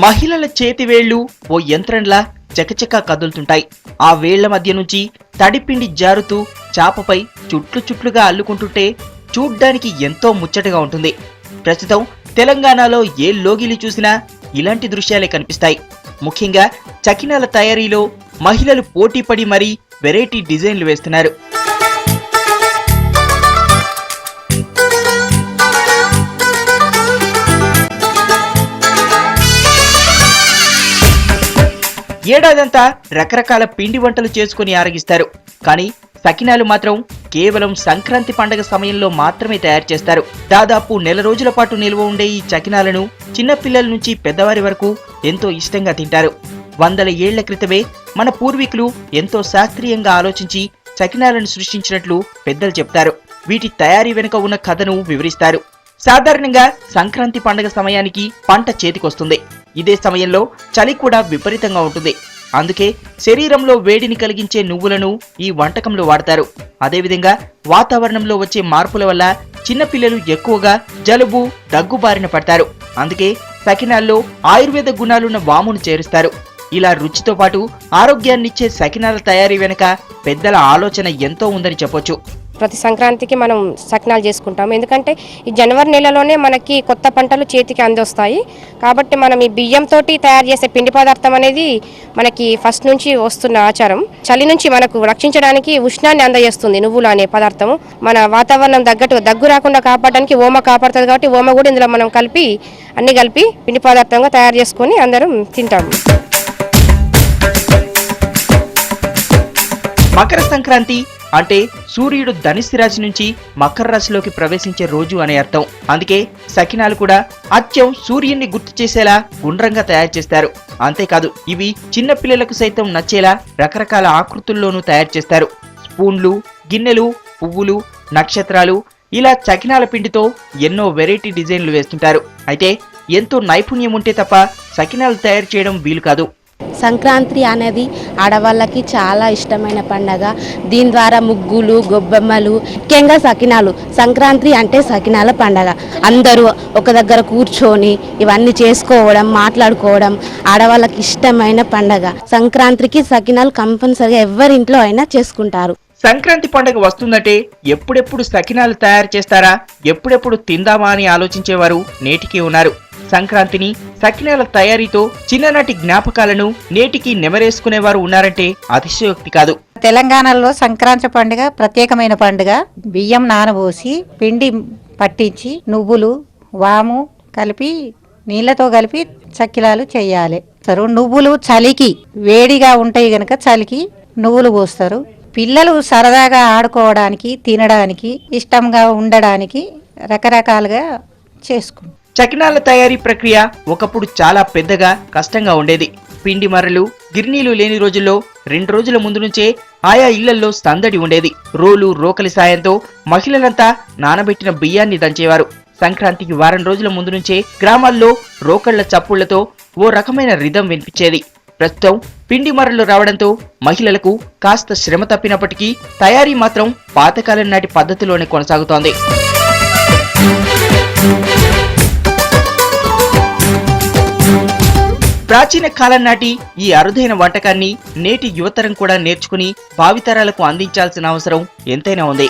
మహిళల చేతివేళ్లు ఓ యంత్రంలా చకచకా కదులుతుంటాయి. ఆ వేళ్ల మధ్య నుంచి తడిపిండి జారుతూ చాపపై చుట్లు చుట్లుగా అల్లుకుంటుంటే చూడ్డానికి ఎంతో ముచ్చటగా ఉంటుంది. ప్రస్తుతం తెలంగాణలో ఏ లోగిలి చూసినా ఇలాంటి దృశ్యాలే కనిపిస్తాయి. ముఖ్యంగా చకినాల తయారీలో మహిళలు పోటీపడి మరీ వెరైటీ డిజైన్లు వేస్తున్నారు. ఏడాదంతా రకరకాల పిండి వంటలు చేసుకుని ఆరగిస్తారు. కానీ సకినాలు మాత్రం కేవలం సంక్రాంతి పండగ సమయంలో మాత్రమే తయారు చేస్తారు. దాదాపు నెల రోజుల పాటు నిల్వ ఉండే ఈ చకినాలను చిన్నపిల్లల నుంచి పెద్దవారి వరకు ఎంతో ఇష్టంగా తింటారు. వందల ఏళ్ల క్రితమే మన పూర్వీకులు ఎంతో శాస్త్రీయంగా ఆలోచించి చకినాలను సృష్టించినట్లు పెద్దలు చెప్తారు. వీటి తయారీ వెనుక ఉన్న కథను వివరిస్తారు. సాధారణంగా సంక్రాంతి పండగ సమయానికి పంట చేతికొస్తుంది. ఇదే సమయంలో చలి కూడా విపరీతంగా ఉంటుంది. అందుకే శరీరంలో వేడిని కలిగించే నువ్వులను ఈ వంటకంలో వాడతారు. అదేవిధంగా వాతావరణంలో వచ్చే మార్పుల వల్ల చిన్నపిల్లలు ఎక్కువగా జలుబు, దగ్గు బారిన పడతారు. అందుకే సకినాల్లో ఆయుర్వేద గుణాలున్న వామును చేరుస్తారు. ఇలా రుచితో పాటు ఆరోగ్యాన్నిచ్చే సకినాల తయారీ వెనుక పెద్దల ఆలోచన ఎంతో ఉందని చెప్పొచ్చు. ప్రతి సంక్రాంతికి మనం సకినాలు చేసుకుంటాము. ఎందుకంటే ఈ జనవరి నెలలోనే మనకి కొత్త పంటలు చేతికి అందొస్తాయి. కాబట్టి మనం ఈ బియ్యంతో తయారు చేసే పిండి పదార్థం అనేది మనకి ఫస్ట్ నుంచి వస్తున్న ఆచారం. చలి నుంచి మనకు రక్షించడానికి ఉష్ణాన్ని అందజేస్తుంది నువ్వులు అనే పదార్థము. మన వాతావరణం తగ్గట్టు దగ్గు రాకుండా కాపాడడానికి ఓమ కాపాడుతుంది. కాబట్టి ఓమ కూడా ఇందులో మనం అన్ని కలిపి పిండి పదార్థంగా తయారు చేసుకొని అందరం తింటాము. మకర సంక్రాంతి అంటే సూర్యుడు ధనుస్సు రాశి నుంచి మకర రాశిలోకి ప్రవేశించే రోజు అనే అర్థం. అందుకే సకినాలు కూడా అచ్చం సూర్యున్ని గుర్తు చేసేలా గుండ్రంగా తయారు చేస్తారు. అంతేకాదు ఇవి చిన్న పిల్లలకు సైతం నచ్చేలా రకరకాల ఆకృతుల్లోనూ తయారు చేస్తారు. స్పూన్లు, గిన్నెలు, పువ్వులు, నక్షత్రాలు ఇలా చకినాల పిండితో ఎన్నో వెరైటీ డిజైన్లు వేస్తుంటారు. అయితే ఎంతో నైపుణ్యం ఉంటే తప్ప సకినాలు తయారు చేయడం వీలు కాదు. సంక్రాంతి అనేది ఆడవాళ్ళకి చాలా ఇష్టమైన పండగ. దీని ద్వారా ముగ్గులు, గొబ్బెమ్మలు, ముఖ్యంగా సకినాలు. సంక్రాంతి అంటే సకినాల పండగ. అందరూ ఒక దగ్గర కూర్చొని ఇవన్నీ చేసుకోవడం, మాట్లాడుకోవడం ఆడవాళ్ళకి ఇష్టమైన పండగ. సంక్రాంతికి సకినాలు కంపల్సరిగా ఎవరింట్లో అయినా చేసుకుంటారు. సంక్రాంతి పండుగ వస్తుందంటే ఎప్పుడెప్పుడు సకినాలు తయారు చేస్తారా, ఎప్పుడెప్పుడు తిందామా అని ఆలోచించేవారు నేటికి ఉన్నారు. సంక్రాంతిని సకినాల తయారీతో చిన్ననాటి జ్ఞాపకాలను నేటికి నెమరేసుకునేవారు ఉన్నారంటే అతిశయోక్తి కాదు. తెలంగాణలో సంక్రాంతి పండుగ ప్రత్యేకమైన పండుగ. బియ్యం నానబోసి పిండి పట్టించి నువ్వులు, వాము కలిపి నీళ్లతో కలిపి చక్కిలాలు చేయాలి. నువ్వులు చలికి వేడిగా ఉంటాయి గనక చలికి నువ్వులు పోస్తారు. పిల్లలు సరదాగా ఆడుకోవడానికి, తినడానికి, ఇష్టంగా ఉండడానికి రకరకాలుగా చేసుకుంటారు. చకినాల తయారీ ప్రక్రియ ఒకప్పుడు చాలా పెద్దగా, కష్టంగా ఉండేది. పిండి మర్రలు, గిర్నీలు లేని రోజుల్లో 2 రోజుల ముందు నుంచే ఆయా ఇళ్లల్లో సందడి ఉండేది. రోలు, రోకలి సాయంతో మహిళలంతా నానబెట్టిన బియ్యాన్ని దంచేవారు. సంక్రాంతికి వారం రోజుల ముందు నుంచే గ్రామాల్లో రోకళ్ల చప్పుళ్లతో ఓ రకమైన రిధం వినిపించేది. ప్రస్తుతం పిండి మర్రలు రావడంతో మహిళలకు కాస్త శ్రమ తప్పినప్పటికీ తయారీ మాత్రం పాతకాలం నాటి పద్ధతిలోనే కొనసాగుతోంది. ప్రాచీన కాలం నాటి ఈ అరుదైన వంటకాన్ని నేటి యువతరం కూడా నేర్చుకుని భావితరాలకు అందించాల్సిన అవసరం ఎంతైనా ఉంది.